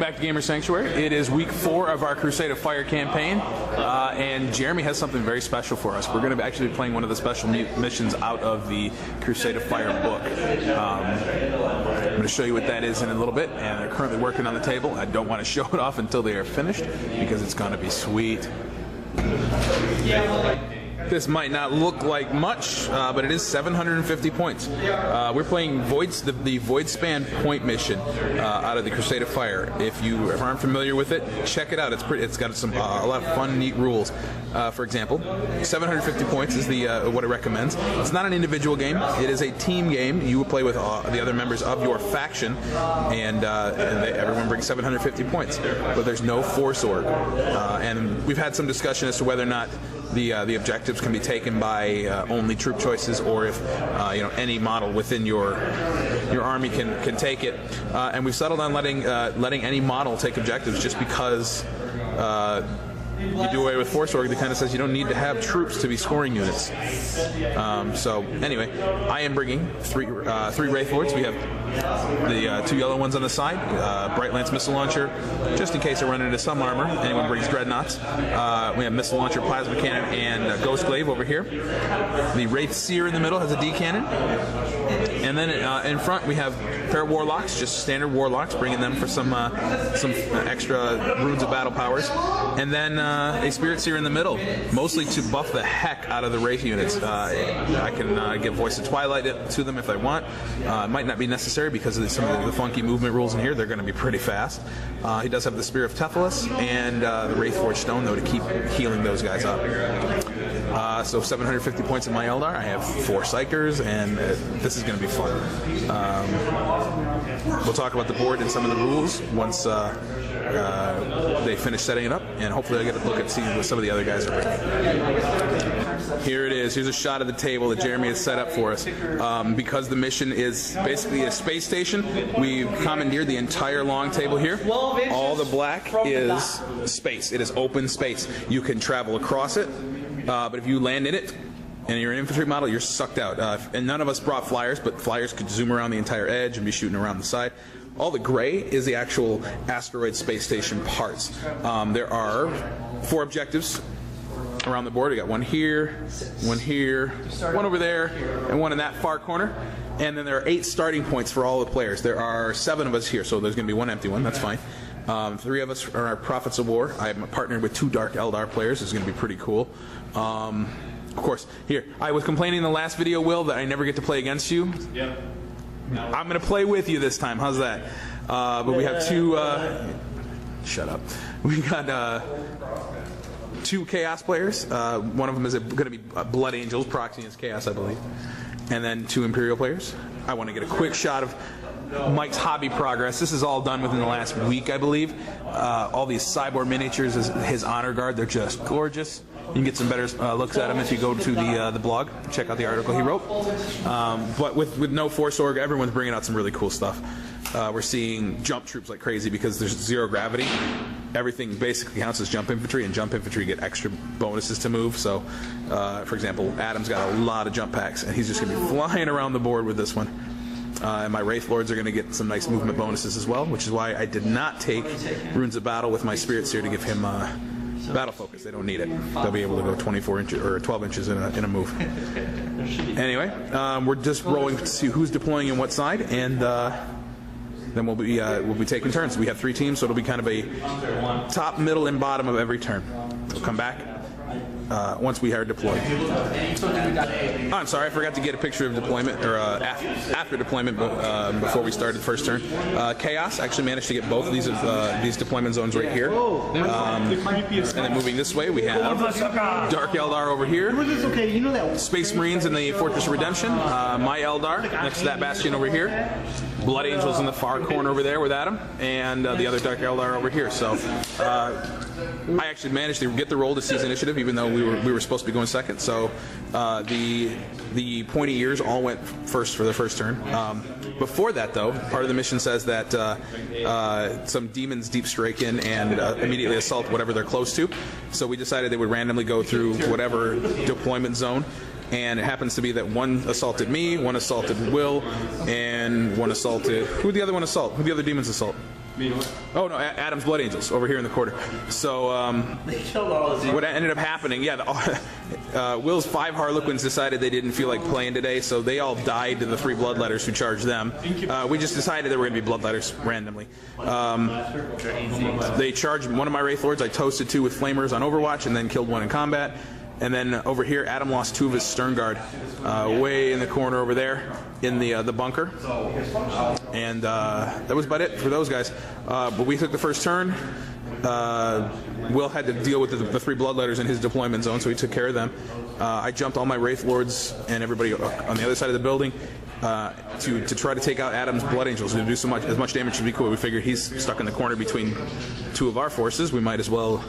back to Gamer Sanctuary. It is week 4 of our Crusade of Fire campaign, and Jeremy has something very special for us. We're going to actually be playing one of the special missions out of the Crusade of Fire book. I'm going to show you what that is in a little bit, and they're currently working on the table. I don't want to show it off until they are finished, because it's going to be sweet. This might not look like much, but it is 750 points. We're playing the Void Span point mission out of the Crusade of Fire. If you aren't familiar with it, check it out. It's got some a lot of fun, neat rules. For example, 750 points is what it recommends. It's not an individual game. It is a team game. You will play with the other members of your faction, and everyone brings 750 points. But there's no force org, and we've had some discussion as to whether or not the objectives can be taken by only troop choices, or if any model within your army can take it. And we've settled on letting any model take objectives, just because you do away with force org that kind of says you don't need to have troops to be scoring units. So anyway, I am bringing three Wraith Lords. We have the 2 yellow ones on the side, Bright Lance missile launcher, just in case I run into some armor. Anyone brings dreadnoughts. We have missile launcher, plasma cannon, and Ghost Glaive over here. The Wraith Seer in the middle has a D cannon, and then in front we have a pair of warlocks, just standard warlocks, bringing them for some extra runes of battle powers, and then a Spirit Seer in the middle, mostly to buff the heck out of the Wraith units. I can give Voice of Twilight to them if I want. It might not be necessary because of some of the funky movement rules in here. They're going to be pretty fast. He does have the Spear of Tephalus and the Wraith Forged Stone, though, to keep healing those guys up. So 750 points in my Eldar. I have 4 Psychers, and this is going to be fun. We'll talk about the board and some of the rules once they finish setting it up, and hopefully I'll get a look at seeing what some of the other guys are bringing. Here it is. Here's a shot of the table that Jeremy has set up for us. Because the mission is basically a space station, we've commandeered the entire long table here. All the black is space. It is open space. You can travel across it, but if you land in it and you're an infantry model, you're sucked out. And none of us brought flyers, but flyers could zoom around the entire edge and be shooting around the side. All the gray is the actual asteroid space station parts. There are 4 objectives around the board. We got one here, one over there, and one in that far corner. And then there are 8 starting points for all the players. There are 7 of us here, so there's going to be 1 empty one. That's fine. 3 of us are our Prophets of War. I am partnered with 2 Dark Eldar players. It's going to be pretty cool. Of course, here, I was complaining in the last video, Will, that I never get to play against you. Yep. I'm going to play with you this time. How's that? But we have 2... shut up. We got 2 Chaos players. One of them is going to be Blood Angels, proxying as Chaos, I believe. And then 2 Imperial players. I want to get a quick shot of Mike's hobby progress. This is all done within the last week, I believe. All these cyborg miniatures, his honor guard, they're just gorgeous. You can get some better looks at him if you go to the blog, check out the article he wrote. But with no force org, everyone's bringing out some really cool stuff. We're seeing jump troops like crazy because there's 0 gravity. Everything basically counts as jump infantry, and jump infantry get extra bonuses to move. So, for example, Adam's got a lot of jump packs, and he's just going to be flying around the board with this one. And my Wraith Lords are going to get some nice movement bonuses as well, which is why I did not take Runes of Battle with my Spirit Seer to give him battle focus. They don't need it. They'll be able to go 24 inches or 12 inches in a move. Anyway, we're just rolling to see who's deploying in what side, and then we'll be taking turns. We have 3 teams, so it'll be kind of a top, middle, and bottom of every turn. We'll come back once we are deployed. Oh, I'm sorry, I forgot to get a picture of deployment, or after deployment, before we started the first turn. Chaos actually managed to get both of these deployment zones right here. And then moving this way, we have Dark Eldar over here, Space Marines in the Fortress of Redemption, my Eldar next to that Bastion over here, Blood Angels in the far corner over there with Adam, and the other Dark Eldar over here. So I actually managed to get the roll to seize initiative, even though we were supposed to be going second. So the pointy ears all went first for the first turn. Before that, though, part of the mission says that some demons deep strike in and immediately assault whatever they're close to. So we decided they would randomly go through whatever deployment zone. And it happens to be that one assaulted me, one assaulted Will, and one assaulted... Who did the other one assault? Who did the other demons assault? Oh no, Adam's Blood Angels over here in the corner. So what ended up happening? Yeah, Will's 5 Harlequins decided they didn't feel like playing today, so they all died to the 3 Bloodletters who charged them. We just decided there were going to be Bloodletters randomly. They charged one of my Wraith Lords. I toasted 2 with Flamers on Overwatch, and then killed 1 in combat. And then over here, Adam lost 2 of his Stern Guard, way in the corner over there in the bunker. And that was about it for those guys. But we took the first turn. Will had to deal with the 3 Bloodletters in his deployment zone, so he took care of them. I jumped all my Wraith Lords and everybody on the other side of the building to try to take out Adam's Blood Angels and do as much damage as we could. We figured he's stuck in the corner between 2 of our forces. We might as well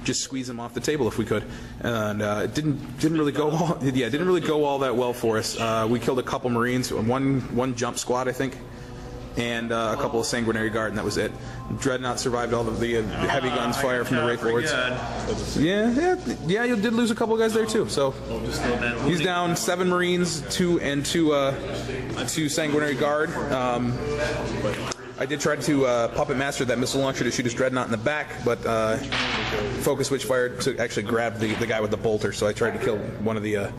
just squeeze him off the table if we could, and it didn't really go all that well for us. We killed a couple Marines, one jump squad I think, and a couple of Sanguinary Guard, and that was it. Dreadnought survived all of the heavy guns fire from the Wraith Lords. Yeah, you did lose a couple of guys there too. So he's down 7 Marines, 2 Sanguinary Guard. I did try to puppet master that missile launcher to shoot his dreadnought in the back, but focus switch fire to actually grab the guy with the bolter, so I tried to kill one of the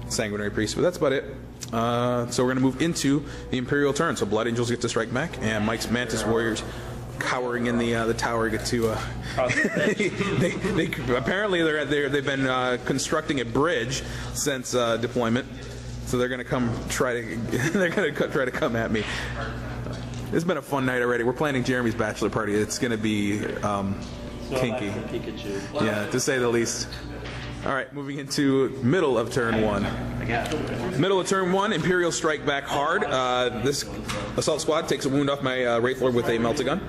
Sanguinary Priests, but that's about it. So we're going to move into the Imperial turn. So Blood Angels get to strike back, and Mike's Mantis Warriors, cowering in the tower, get to. They apparently they've been constructing a bridge since deployment, so they're going to try to come at me. It's been a fun night already. We're planning Jeremy's bachelor party. It's going to be kinky. Yeah, to say the least. All right, moving into middle of turn 1. Middle of turn 1, Imperial strike back hard. This assault squad takes a wound off my Wraith Lord with a melta gun.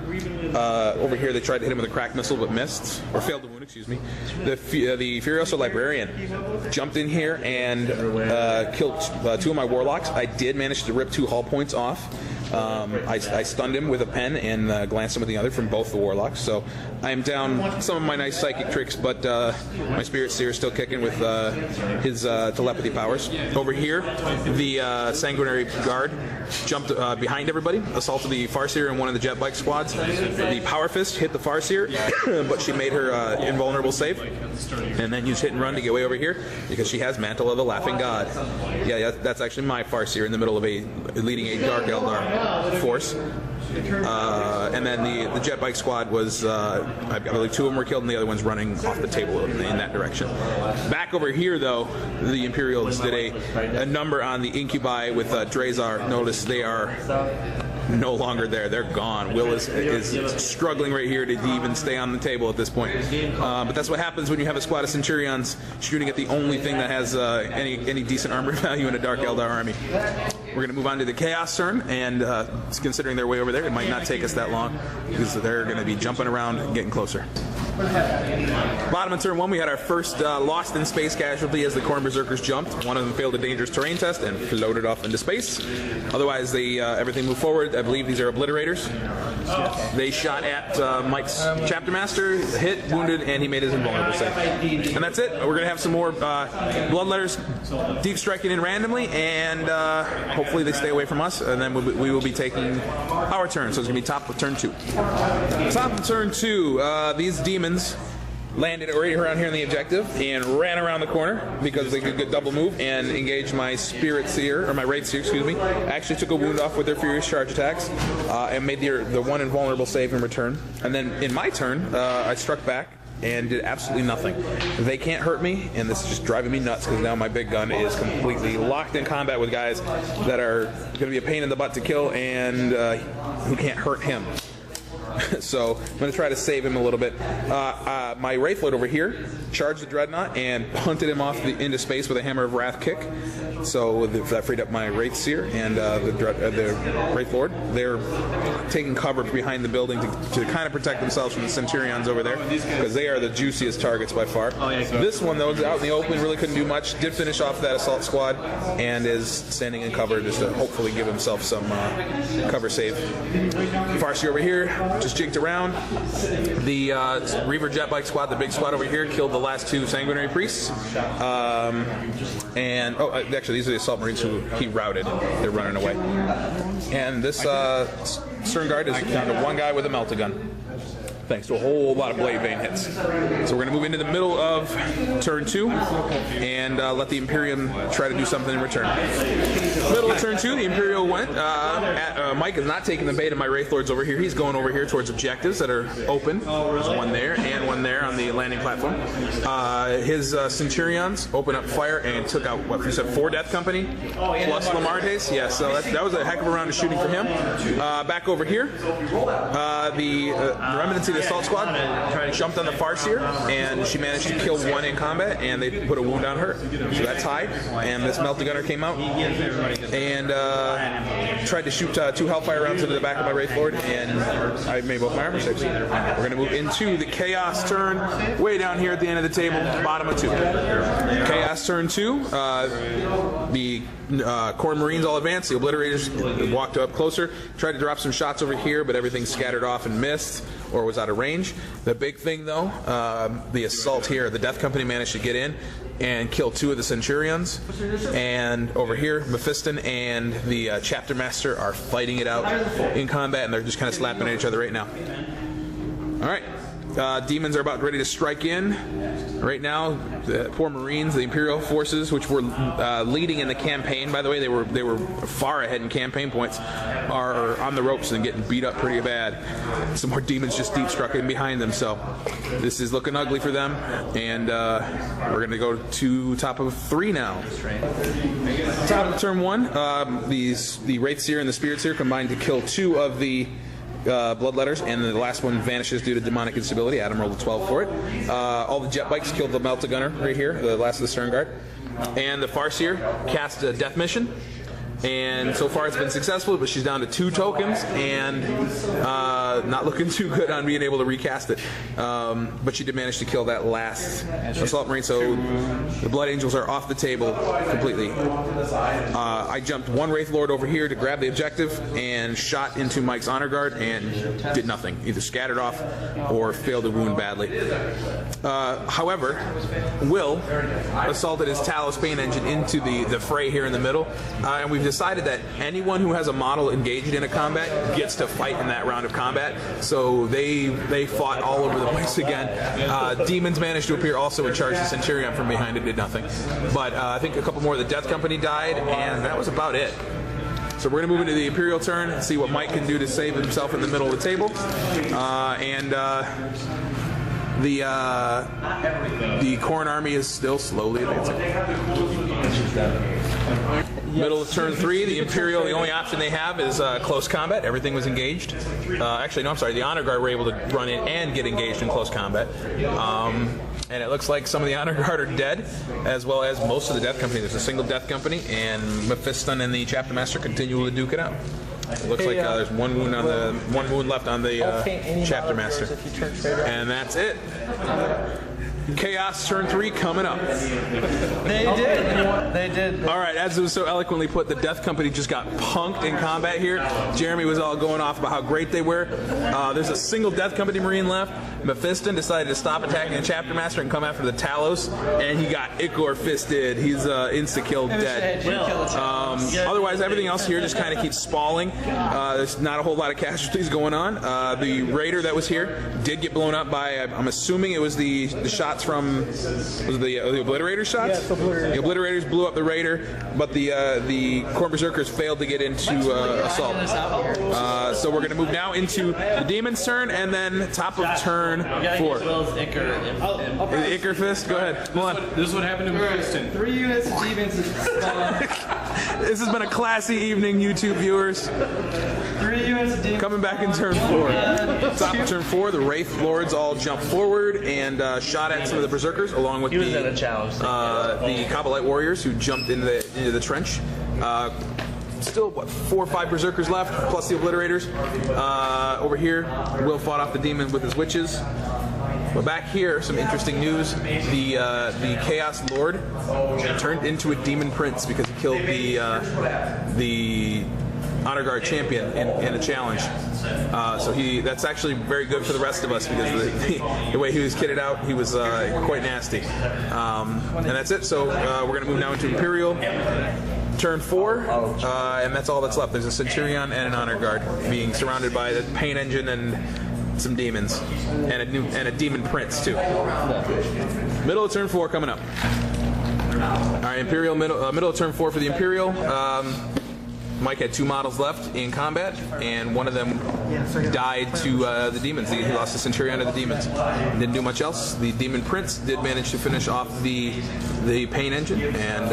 Over here, they tried to hit him with a crack missile, but missed, or failed to wound. Excuse me. The Furioso Librarian jumped in here and killed 2 of my Warlocks. I did manage to rip 2 hull points off. I stunned him with a pen and glanced him with the other from both the Warlocks. So I am down some of my nice psychic tricks, but my Spirit Seer is still kicking with his telepathy powers. Over here, the Sanguinary Guard jumped behind everybody, assaulted the Farseer and one of the jet bike squads. The Power Fist hit the Farseer, but she made her invulnerable save, and then used hit and run to get way over here because she has Mantle of the Laughing God. Yeah, that's actually my Farseer in the middle of leading a Dark Eldar force. And then the jet bike squad was, I believe 2 of them were killed and the other one's running off the table in that direction. Back over here, though, the Imperials did a number on the Incubi with Drazar. Notice they are no longer there. They're gone. Will is struggling right here to even stay on the table at this point. But that's what happens when you have a squad of Centurions shooting at the only thing that has any decent armor value in a Dark Eldar army. We're going to move on to the Chaos turn, and considering their way over there, it might not take us that long because they're going to be jumping around and getting closer. Bottom of turn 1, we had our first Lost in Space casualty as the Khorne Berserkers jumped. One of them failed a dangerous terrain test and floated off into space. Otherwise, everything moved forward. I believe these are Obliterators. They shot at Mike's Chapter Master, hit, wounded, and he made his invulnerable save. And that's it. We're going to have some more Bloodletters deep striking in randomly, and hopefully they stay away from us, and then we will be taking our turn. So it's going to be top of turn 2. Top of turn 2, these demons landed right around here in the objective and ran around the corner because they could get double move and engage my Spirit Seer, or my Wraith Seer, excuse me. Actually took a wound off with their Furious Charge attacks and made the one invulnerable save in return. And then in my turn, I struck back and did absolutely nothing. They can't hurt me, and this is just driving me nuts because now my big gun is completely locked in combat with guys that are going to be a pain in the butt to kill and who can't hurt him. So I'm going to try to save him a little bit. My Wraith Lord over here charged the Dreadnought and punted him off into space with a Hammer of Wrath kick. So that freed up my Wraith Seer and the Wraith Lord. They're taking cover behind the building to kind of protect themselves from the Centurions over there because they are the juiciest targets by far. This one, though, out in the open, really couldn't do much. Did finish off that assault squad and is standing in cover just to hopefully give himself some cover save. Farseer over here just just jigged around. The Reaver Jet Bike Squad, the big squad over here, killed the last 2 Sanguinary Priests. Actually, these are the Assault Marines who he routed, and they're running away. And this Stern Guard is down to 1 guy with a melta gun, thanks to a whole lot of blade vein hits. So we're going to move into the middle of turn 2 and let the Imperium try to do something in return. Middle of turn 2, the Imperial went. Mike is not taking the bait of my Wraith Lords over here. He's going over here towards objectives that are open. There's one there and one there on the landing platform. His Centurions opened up fire and took out, what, you said 4 Death Company plus Lamartes? Yeah, so that was a heck of a round of shooting for him. Back over here, the remnants of the Assault Squad jumped on the Farseer, and she managed to kill 1 in combat, and they put a wound on her. So that's high. And this Melta Gunner came out and tried to shoot 2 Hellfire rounds into the back of my Wraith Lord, and I made both my armor saves. We're going to move into the Chaos turn, way down here at the end of the table, bottom of 2. Chaos turn 2, the Core Marines all advanced, the Obliterators walked up closer, tried to drop some shots over here, but everything scattered off and missed, or was out of range. The big thing, though, the assault here, the Death Company managed to get in and kill 2 of the Centurions. And over here, Mephiston and the Chapter Master are fighting it out in combat, and they're just kind of slapping at each other right now. All right. Demons are about ready to strike in. Right now, the poor Marines, the Imperial forces, which were leading in the campaign, by the way, they were far ahead in campaign points, are on the ropes and getting beat up pretty bad. Some more demons just deep struck in behind them, so this is looking ugly for them. And we're going to go to top of 3 now. Top of turn 1, the Wraith Seer and the Spirit Seer combined to kill 2 of the Bloodletters, and the last one vanishes due to demonic instability. Adam rolled a 12 for it. All the jet bikes killed the Melta Gunner right here, the last of the Stern Guard. And the Farseer cast a death mission. And so far it's been successful, but she's down to 2 tokens and not looking too good on being able to recast it. But she did manage to kill that last Assault Marine, so the Blood Angels are off the table completely. I jumped 1 Wraith Lord over here to grab the objective and shot into Mike's Honor Guard and did nothing. Either scattered off or failed to wound badly. However, Will assaulted his Talos Bane Engine into the fray here in the middle, and we've decided that anyone who has a model engaged in a combat gets to fight in that round of combat. So they fought all over the place again. Demons managed to appear also and charge the Centurion from behind and did nothing. But I think a couple more of the Death Company died, and that was about it. So we're going to move into the Imperial turn and see what Mike can do to save himself in the middle of the table. The Khorne army is still slowly advancing. Middle of turn 3, the Imperial, the only option they have is close combat. Everything was engaged. Actually, no, I'm sorry. The Honor Guard were able to run in and get engaged in close combat. And it looks like some of the Honor Guard are dead, as well as most of the Death Company. There's a single Death Company, and Mephiston and the Chapter Master continue to duke it out. It looks like there's one wound left on the Chapter Master, and that's it. Chaos turn 3 coming up. They did. All right, as it was so eloquently put, the Death Company just got punked in combat here. Jeremy was all going off about how great they were. There's a single Death Company Marine left. Mephiston decided to stop attacking the Chapter Master and come after the Talos, and he got Ichor fisted. He's insta-killed dead. Otherwise, everything else here just kind of keeps spalling. There's not a whole lot of casualties going on. The Raider that was here did get blown up by, I'm assuming it was the shots from, was it the Obliterator shots? Yes, Obliterators. The Obliterators blew up the Raider, but the Khorne Berserkers failed to get into assault. So we're going to move now into the Demon's turn, and then top of turn 4. The Ichor fist? Go ahead. Come on. This is what happened to Mephiston. 3 units of demons. This has been a classy evening, YouTube viewers. 3 units of demons. Coming back in turn 4. Top of turn 4, the Wraith Lords all jumped forward and shot at some of the Berserkers, along with the Kabbalite Warriors who jumped into the trench. Still, what, 4 or 5 Berserkers left, plus the Obliterators. Over here, Will fought off the Demon with his Witches. But back here, some interesting news. The Chaos Lord turned into a Demon Prince because he killed the honor guard champion in a challenge. So that's actually very good for the rest of us because the way he was kitted out, he was quite nasty. And that's it. So we're going to move now into Imperial. Turn 4, and that's all that's left. There's a Centurion and an honor guard being surrounded by the paint engine and some demons, and a demon prince too. Middle of turn 4 coming up. All right, Imperial middle of turn 4 for the Imperial. Mike had 2 models left in combat, and one of them died to the demons. He lost the Centurion to the demons. Didn't do much else. The demon prince did manage to finish off the paint engine, and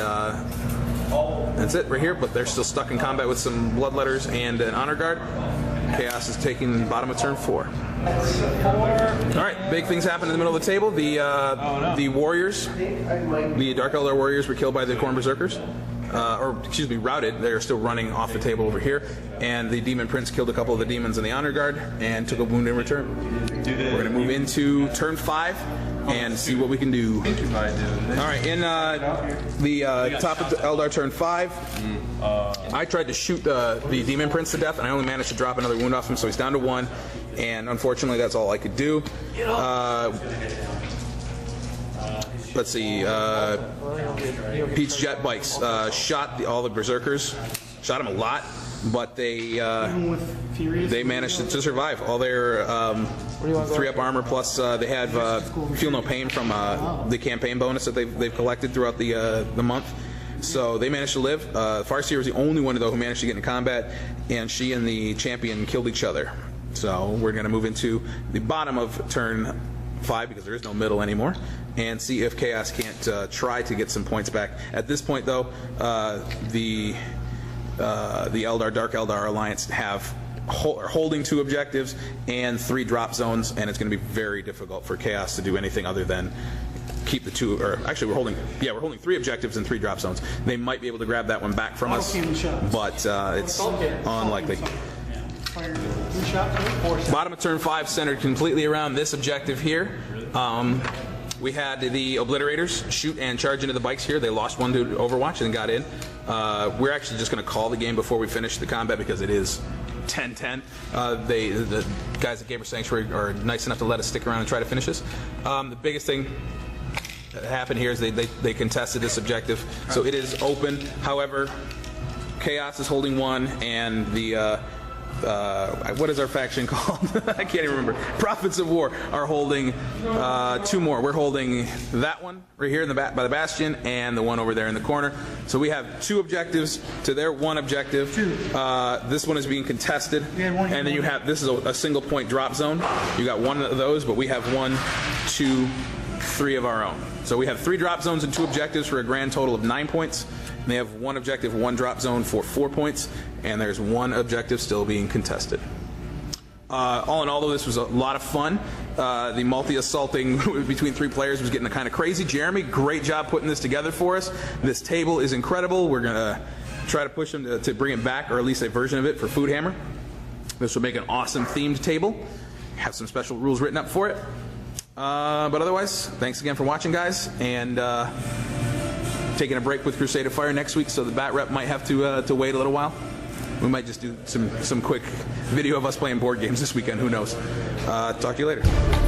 that's it right here. But they're still stuck in combat with some bloodletters and an honor guard. Chaos is taking bottom of turn 4. All right, big things happen in the middle of the table. The warriors, the Dark Eldar warriors, were killed by the Khorne berserkers, or excuse me, routed. They are still running off the table over here. And the demon prince killed a couple of the demons in the honor guard and took a wound in return. We're going to move into turn 5 and see what we can do. All right, in the top of the Eldar turn 5. I tried to shoot the demon prince to death, and I only managed to drop another wound off him, so he's down to 1. And unfortunately, that's all I could do. Let's see. Pete's jet bikes shot all the berserkers. Shot them a lot, but they managed to survive. All their 3-up armor, plus they have feel no pain from the campaign bonus that they've collected throughout the month. So they managed to live. Farseer was the only one though who managed to get in combat, and she and the champion killed each other. So we're going to move into the bottom of turn 5 because there is no middle anymore, and see if Chaos can't try to get some points back. At this point, though, the Dark Eldar Alliance are holding 2 objectives and 3 drop zones, and it's going to be very difficult for Chaos to do anything other than keep the 2. Or actually, we're holding 3 objectives and 3 drop zones. They might be able to grab that one back from us, but it's unlikely. Bottom of turn 5 centered completely around this objective here. We had the Obliterators shoot and charge into the bikes here. They lost 1 to Overwatch and got in. We're actually just going to call the game before we finish the combat because it is 10-10. The guys at Gamer Sanctuary are nice enough to let us stick around and try to finish this. The biggest thing that happened here is they contested this objective, so it is open. However, Chaos is holding 1, and the what is our faction called? I can't even remember. Prophets of War are holding 2 more. We're holding that one right here in the by the bastion, and the one over there in the corner. So we have 2 objectives to their 1 objective. This one is being contested, and then you have this is a single point drop zone. You got 1 of those, but we have 1, 2, 3 of our own. So we have 3 drop zones and 2 objectives for a grand total of 9 points. And they have 1 objective, 1 drop zone for 4 points, and there's 1 objective still being contested. All in all, though, this was a lot of fun. The multi-assaulting between 3 players was getting kind of crazy. Jeremy, great job putting this together for us. This table is incredible. We're going to try to push them to bring it back, or at least a version of it, for Food Hammer. This will make an awesome themed table. Have some special rules written up for it. But otherwise, thanks again for watching, guys, and taking a break with Crusade of Fire next week, so the bat rep might have to wait a little while. We might just do some quick video of us playing board games this weekend. Who knows? Talk to you later.